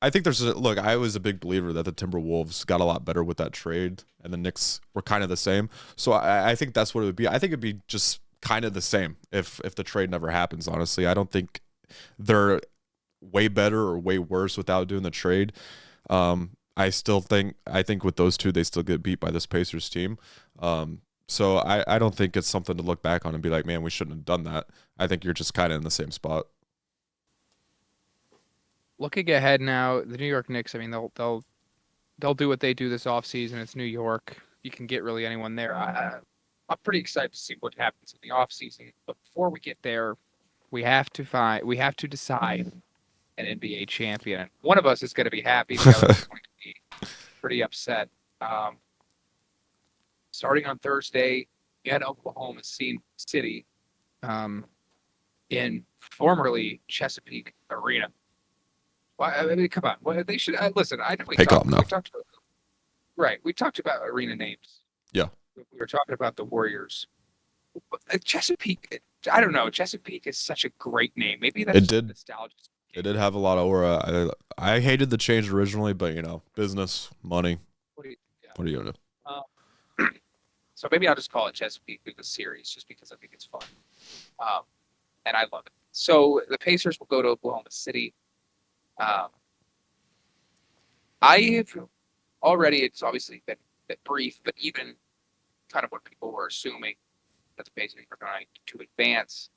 I think I was a big believer that the Timberwolves got a lot better with that trade, and the Knicks were kind of the same. So I think that's what it would be. I think it'd be just kind of the same if the trade never happens. Honestly, I don't think they're way better or way worse without doing the trade. I think with those two, they still get beat by this Pacers team. So I don't think it's something to look back on and be like, man, we shouldn't have done that. I think you're just kind of in the same spot. Looking ahead now, the New York Knicks. I mean, they'll do what they do this offseason. It's New York. You can get really anyone there. I'm pretty excited to see what happens in the offseason. But before we get there, we have to decide an NBA champion. One of us is going to be happy. The other is going to be pretty upset. Starting on Thursday at Oklahoma City, in formerly Chesapeake Arena. Well, I mean, come on. Well, they should listen. I know we talked about, right. We talked about arena names. Yeah. We were talking about the Warriors. Chesapeake. I don't know. Chesapeake is such a great name. Maybe that's nostalgia. It did have a lot of aura. I hated the change originally, but business, money. What are you gonna do? So maybe I'll just call it Chesapeake through the series, just because I think it's fun, and I love it. So the Pacers will go to Oklahoma City. I've already. It's obviously been a bit brief, but even kind of what people were assuming that the Pacers were going to advance.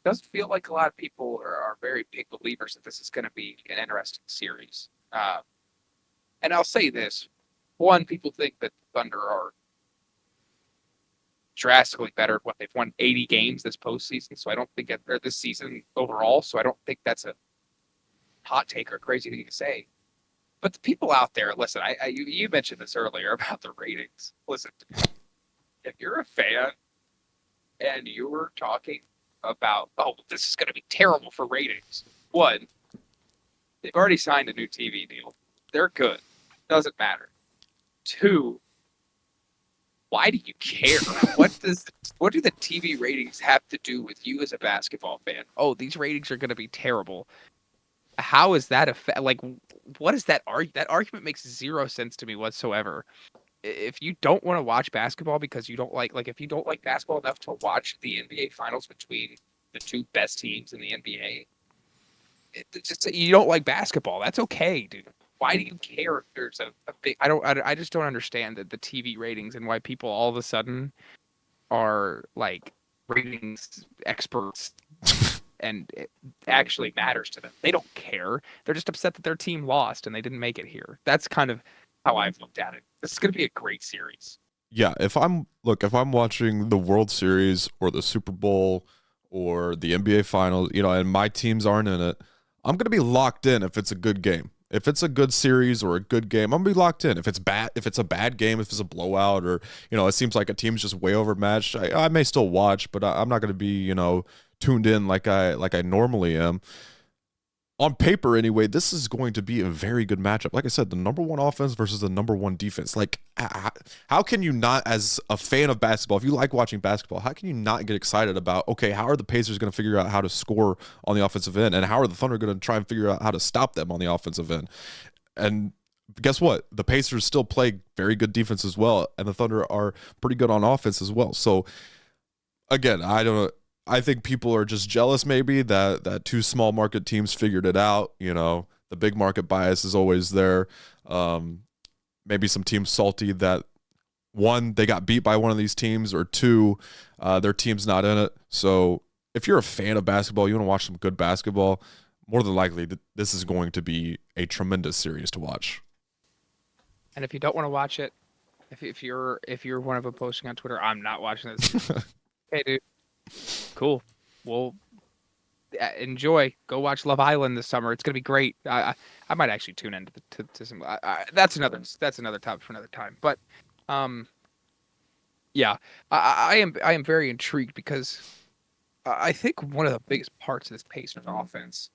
Does feel like a lot of people are very big believers that this is going to be an interesting series. And I'll say this. One, people think that the Thunder are drastically better. They've won 80 games this postseason, so I don't think or this season overall, so I don't think that's a hot take or crazy thing to say. But the people out there, listen, you mentioned this earlier about the ratings. Listen, if you're a fan and you were talking about, this is going to be terrible for ratings. One, they've already signed a new TV deal. They're good. Doesn't matter. Two, why do you care? What do the TV ratings have to do with you as a basketball fan? Oh, these ratings are going to be terrible. How is that what is that argument? That argument makes zero sense to me whatsoever. If you don't want to watch basketball because you don't if you don't like basketball enough to watch the NBA finals between the two best teams in the NBA, you don't like basketball. That's okay, dude. Why do you care if there's a big? I just don't understand the TV ratings and why people all of a sudden are like ratings experts and it actually matters to them. They don't care. They're just upset that their team lost and they didn't make it here. That's kind of how I've looked at it. This is going to be a great series. Yeah, if I'm watching the World Series or the Super Bowl or the NBA Finals, and my teams aren't in it, I'm going to be locked in if it's a good game. If it's a good series or a good game, I'm going to be locked in. If it's a bad game, if it's a blowout or, it seems like a team's just way overmatched, I may still watch, but I'm not going to be, tuned in like I normally am. On paper, anyway, this is going to be a very good matchup. Like I said, the number one offense versus the number one defense. Like, how can you not, as a fan of basketball, if you like watching basketball, how can you not get excited about, okay, how are the Pacers going to figure out how to score on the offensive end? And how are the Thunder going to try and figure out how to stop them on the offensive end? And guess what? The Pacers still play very good defense as well, and the Thunder are pretty good on offense as well. So, again, I think people are just jealous maybe that two small market teams figured it out. The big market bias is always there. Maybe some teams salty that, one, they got beat by one of these teams, or two, their team's not in it. So if you're a fan of basketball, you want to watch some good basketball, more than likely this is going to be a tremendous series to watch. And if you don't want to watch it, if you're one of them posting on Twitter, I'm not watching this. Hey, dude. Cool. Well, enjoy. Go watch Love Island this summer. It's gonna be great. I might actually tune into to some. That's another topic for another time. But, yeah, I am very intrigued because I think one of the biggest parts of this Pacers offense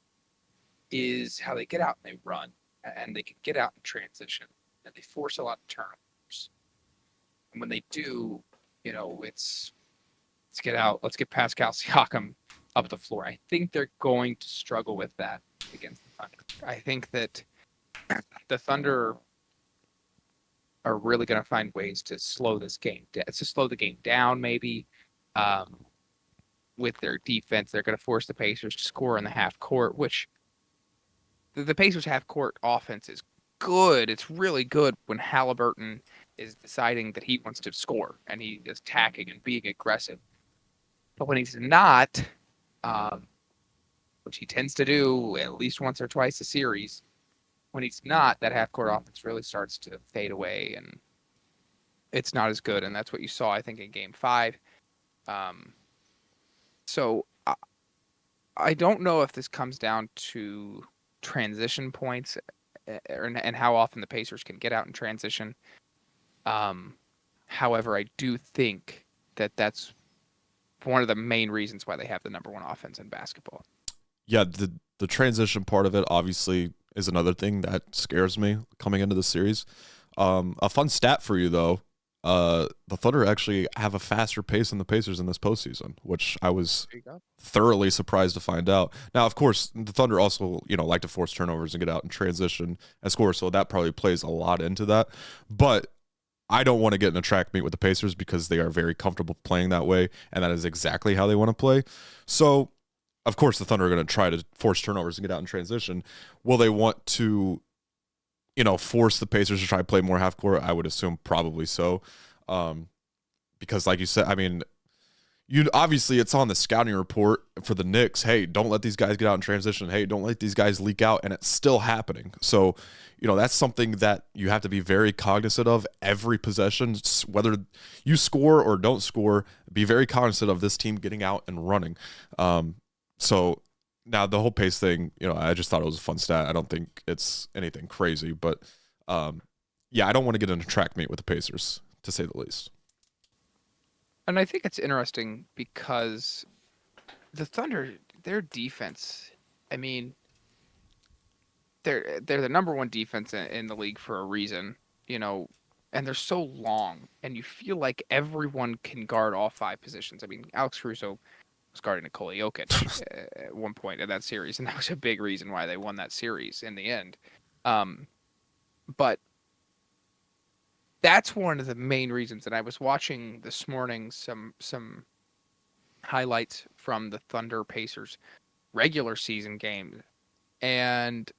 is how they get out and they run, and they can get out in transition, and they force a lot of turnovers. And when they do, it's. Let's get Pascal Siakam up the floor. I think they're going to struggle with that against the Thunder. I think that the Thunder are really going to find ways to slow this game, to slow the game down maybe. with their defense. They're going to force the Pacers to score in the half court, which the Pacers half court offense is good. It's really good when Halliburton is deciding that he wants to score and he is attacking and being aggressive. But when he's not, um, which he tends to do at least once or twice a series, when he's not, that half court offense really starts to fade away and it's not as good. And that's what you saw, I think, in game 5. Um, so I don't know if this comes down to transition points and how often the Pacers can get out in transition. However, I do think that that's one of the main reasons why they have the #1 offense in basketball. Yeah, the transition part of it obviously is another thing that scares me coming into the series. A fun stat for you though, the Thunder actually have a faster pace than the Pacers in this postseason, which I was thoroughly surprised to find out. Now, of course, the Thunder also, like to force turnovers and get out and transition and score, so that probably plays a lot into that. But I don't want to get in a track meet with the Pacers because they are very comfortable playing that way, and that is exactly how they want to play. So, of course, the Thunder are going to try to force turnovers and get out in transition. Will they want to force the Pacers to try to play more half court? I would assume probably so. Because like you said, I mean, obviously it's on the scouting report for the Knicks. Hey, don't let these guys get out in transition. Hey, don't let these guys leak out. And it's still happening. So, that's something that you have to be very cognizant of every possession, whether you score or don't score, be very cognizant of this team getting out and running. So now the whole pace thing, I just thought it was a fun stat. I don't think it's anything crazy, but yeah, I don't want to get in a track meet with the Pacers, to say the least. And I think it's interesting because the Thunder, their defense, I mean, they're the #1 defense in the league for a reason, and they're so long, and you feel like everyone can guard all 5 positions. I mean, Alex Caruso was guarding Nikola Jokic at one point in that series, and that was a big reason why they won that series in the end. But that's one of the main reasons. And I was watching this morning some highlights from the Thunder Pacers regular season game, and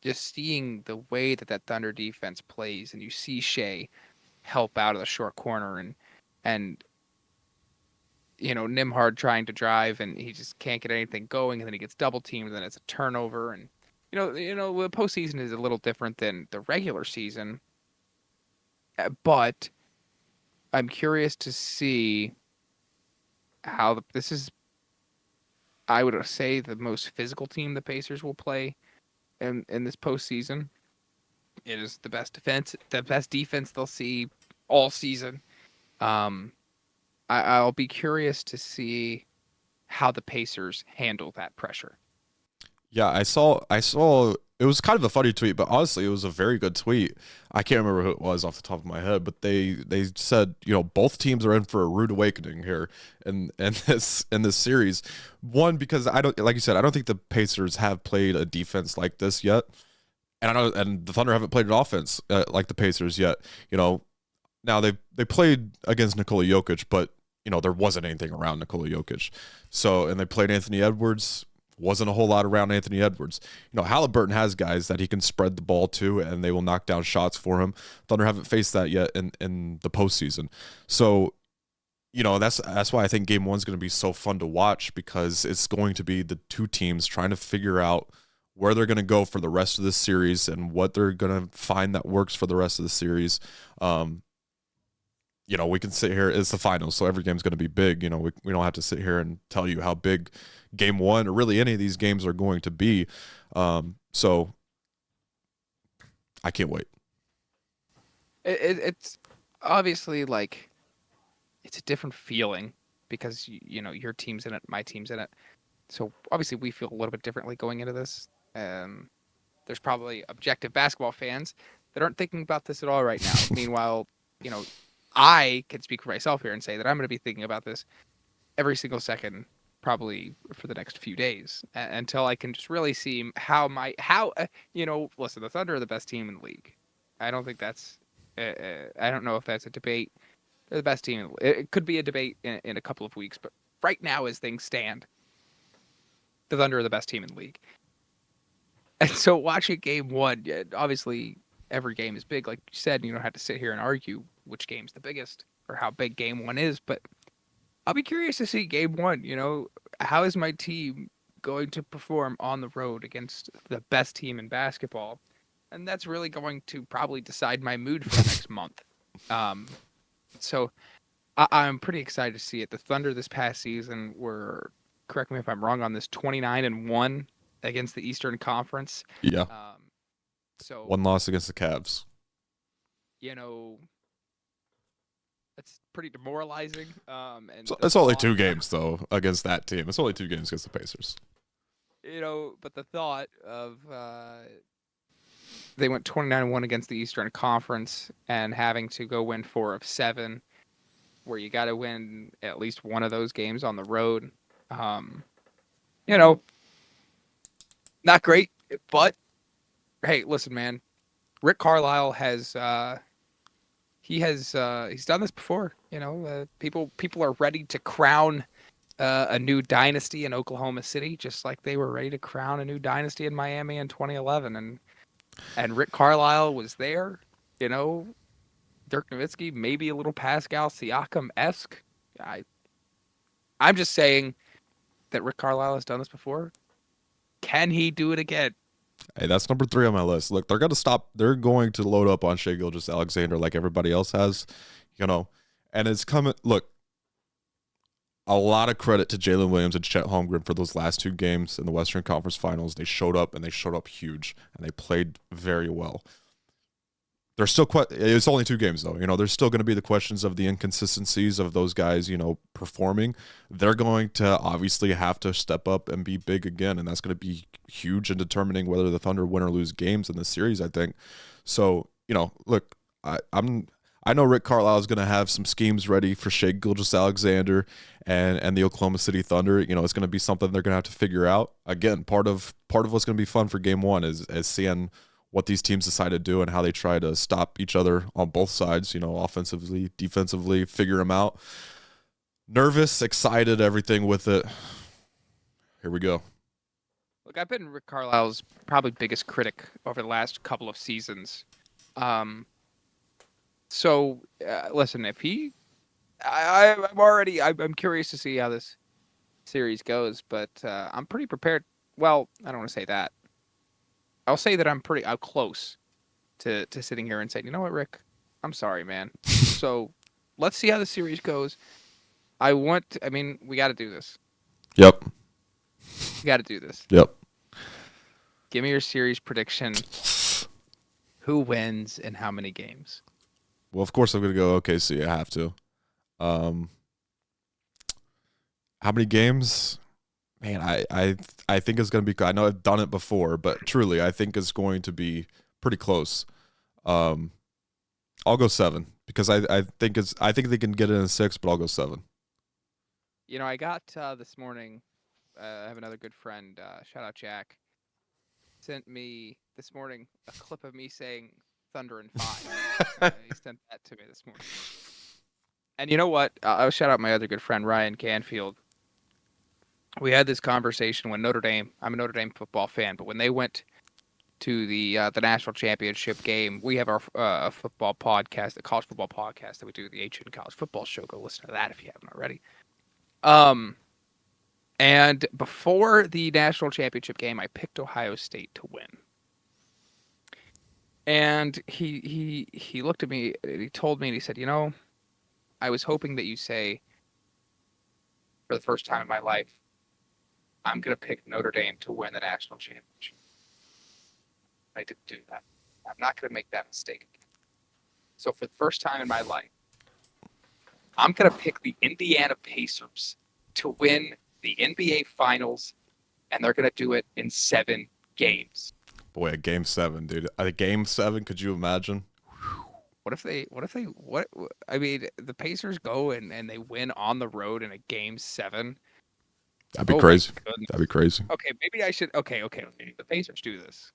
just seeing the way that Thunder defense plays, and you see Shea help out of the short corner, and Nimhard trying to drive, and he just can't get anything going, and then he gets double teamed, and then it's a turnover, and the postseason is a little different than the regular season, but I'm curious to see how this is. I would say the most physical team the Pacers will play in this postseason. It is the best defense they'll see all season. I'll be curious to see how the Pacers handle that pressure. Yeah, I saw it was kind of a funny tweet, but honestly it was a very good tweet. I can't remember who it was off the top of my head, but they said, both teams are in for a rude awakening here in this series. One, because I don't, like you said, I don't think the Pacers have played a defense like this yet. And the Thunder haven't played an offense like the Pacers yet. Now they played against Nikola Jokic, but there wasn't anything around Nikola Jokic. So, and they played Anthony Edwards. Wasn't a whole lot around Anthony Edwards. Halliburton has guys that he can spread the ball to, and they will knock down shots for him. Thunder haven't faced that yet in the postseason. So, that's why I think Game 1 is going to be so fun to watch, because it's going to be the two teams trying to figure out where they're going to go for the rest of the series and what they're going to find that works for the rest of the series. We can sit here, it's the finals, so every game's going to be big. We don't have to sit here and tell you how big Game 1 or really any of these games are going to be. So I can't wait. It's obviously it's a different feeling because your team's in it, my team's in it. So obviously we feel a little bit differently going into this. There's probably objective basketball fans that aren't thinking about this at all right now. Meanwhile, I can speak for myself here and say that I'm going to be thinking about this every single second, probably for the next few days, until I can just really see listen, the Thunder are the best team in the league. I don't think that's, I don't know if that's a debate. They're the best team. It could be a debate in a couple of weeks, but right now as things stand, the Thunder are the best team in the league. And so watching game one, obviously every game is big. Like you said, you don't have to sit here and argue which game's the biggest or how big game one is. But I'll be curious to see game one. How is my team going to perform on the road against the best team in basketball? And that's really going to probably decide my mood for the next month. So I'm pretty excited to see it. The Thunder this past season were, correct me if I'm wrong on this, 29-1 against the Eastern Conference. Yeah. So one loss against the Cavs. That's pretty demoralizing. And it's only 2 games though against that team. It's only 2 games against the Pacers. But the thought of they went 29-1 against the Eastern Conference and having to go win 4 of 7, where you got to win at least one of those games on the road. Not great, but hey, listen, man. Rick Carlisle has he's done this before. People are ready to crown a new dynasty in Oklahoma City, just like they were ready to crown a new dynasty in Miami in 2011. And Rick Carlisle was there. Dirk Nowitzki, maybe a little Pascal Siakam-esque. I'm just saying that Rick Carlisle has done this before. Can he do it again? Hey, that's number 3 on my list. Look, they're going to stop. They're going to load up on Shai Gilgeous-Alexander like everybody else has, and it's coming. Look, a lot of credit to Jalen Williams and Chet Holmgren for those last 2 games in the Western Conference Finals. They showed up, and they showed up huge, and they played very well. There's still it's only 2 games though. There's still going to be the questions of the inconsistencies of those guys, performing. They're going to obviously have to step up and be big again, and that's going to be huge in determining whether the Thunder win or lose games in this series, I think. So, look, I know Rick Carlisle is going to have some schemes ready for Shai Gilgeous-Alexander and the Oklahoma City Thunder. It's going to be something they're going to have to figure out. Again, part of what's going to be fun for game 1 is seeing what these teams decide to do and how they try to stop each other on both sides, offensively, defensively, figure them out. Nervous, excited, everything with it. Here we go. Look, I've been Rick Carlisle's probably biggest critic over the last couple of seasons. So listen, if I'm curious to see how this series goes, but I'm pretty prepared. Well, I don't want to say that. I'll say that I'm close to sitting here and saying, you know what, Rick? I'm sorry, man. So let's see how the series goes. We got to do this. Yep. We got to do this. Yep. Give me your series prediction. Who wins and how many games? Well, of course I'm going to go OKC. I have to. How many games? Man, I think it's going to be. I know I've done it before, but truly, I think it's going to be pretty close. I'll go 7 because I think they can get it in 6, but I'll go 7. I got this morning. I have another good friend. Shout out Jack. Sent me this morning a clip of me saying Thunder in 5. He sent that to me this morning. And you know what? I'll shout out my other good friend Ryan Canfield. We had this conversation when Notre Dame. I'm a Notre Dame football fan, but when they went to the national championship game, we have our football podcast, the college football podcast that we do, the HN College Football Show. Go listen to that if you haven't already. And before the national championship game, I picked Ohio State to win. And he looked at me and he told me and he said, I was hoping that you say, for the first time in my life, I'm going to pick Notre Dame to win the national championship. I didn't do that. I'm not going to make that mistake again. So for the first time in my life, I'm going to pick the Indiana Pacers to win the NBA Finals, and they're going to do it in 7 games. Boy, a game 7, dude. A game 7, could you imagine? The Pacers go and they win on the road in a game 7. That'd be crazy. That'd be crazy. Okay, maybe I should. Okay. The Pacers do this.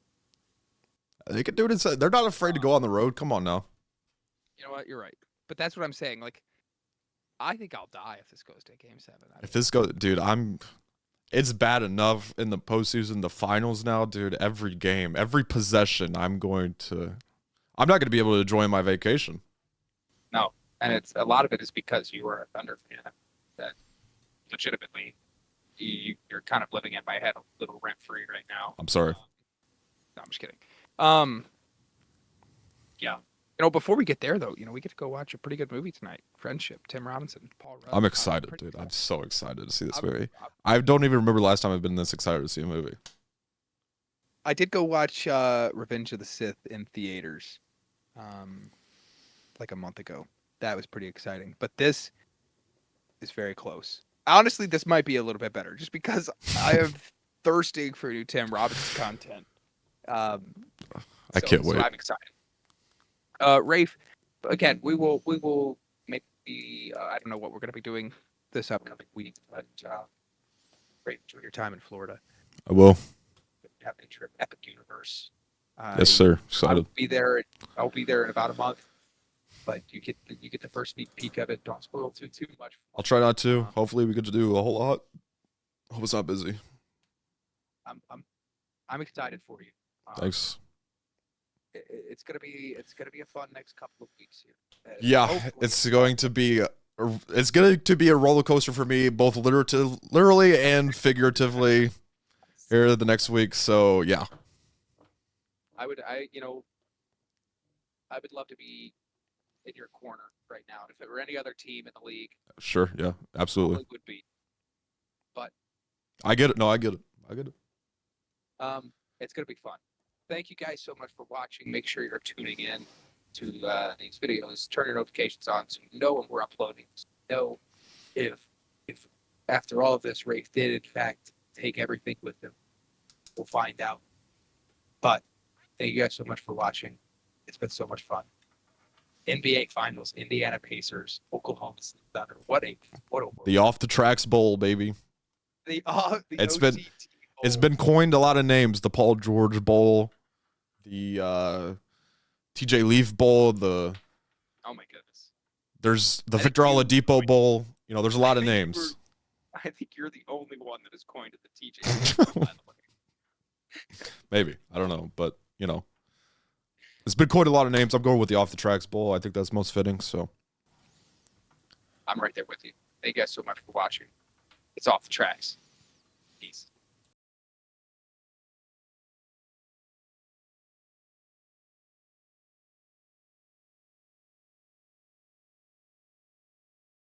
They could do it. They're not afraid to go on the road. Come on now. You know what? You're right. But that's what I'm saying. Like, I think I'll die if this goes to Game 7. If this goes, dude, it's bad enough in the postseason, the finals now, dude. Every game, every possession, I'm not going to be able to enjoy my vacation. No, and it's a lot of it is because you are a Thunder fan. That legitimately, you're kind of living in my head a little rent free right now. I'm sorry. No, I'm just kidding. Yeah. Before we get there, though, we get to go watch a pretty good movie tonight. Friendship, Tim Robinson, Paul Rudd. I'm excited, dude. I'm so excited to see this movie. I don't even remember the last time I've been this excited to see a movie. I did go watch Revenge of the Sith in theaters like a month ago. That was pretty exciting. But this is very close. Honestly, this might be a little bit better just because I am thirsting for new Tim Robinson content. I can't wait. So I'm excited. Rafe, again, we will maybe I don't know what we're going to be doing this upcoming week, but Rafe, enjoy your time in Florida. I will. Have a trip, Epic Universe. Yes, sir. Excited. I'll be there in about a month, but you get the first sneak peek of it. Don't spoil too much. I'll try not to. Hopefully, we get to do a whole lot. Hope it's not busy. I'm excited for you. Thanks. It's gonna be a fun next couple of weeks here. Yeah, Hopefully. it's going to be a roller coaster for me, both literally and figuratively, here the next week. So yeah, I would love to be in your corner right now. If it were any other team in the league, sure, yeah, absolutely, probably would be. But I get it. No, I get it. it's gonna be fun. Thank you guys so much for watching. Make sure you're tuning in to these videos. Turn your notifications on so you know when we're uploading. So you know if after all of this, Rafe did in fact take everything with him. We'll find out. But thank you guys so much for watching. It's been so much fun. NBA Finals, Indiana Pacers, Oklahoma City Thunder. What a world. The Off the Tracks Bowl, baby. It's been coined a lot of names. The Paul George Bowl, the TJ Leaf Bowl, oh my goodness. There's the Victor Oladipo Bowl. There's a lot of names. I think you're the only one that has coined it the TJ Leaf. Maybe. I don't know, but it's been coined a lot of names. I'm going with the Off the Tracks Bowl. I think that's most fitting. So I'm right there with you. Thank you guys so much for watching. It's Off the Tracks. Peace.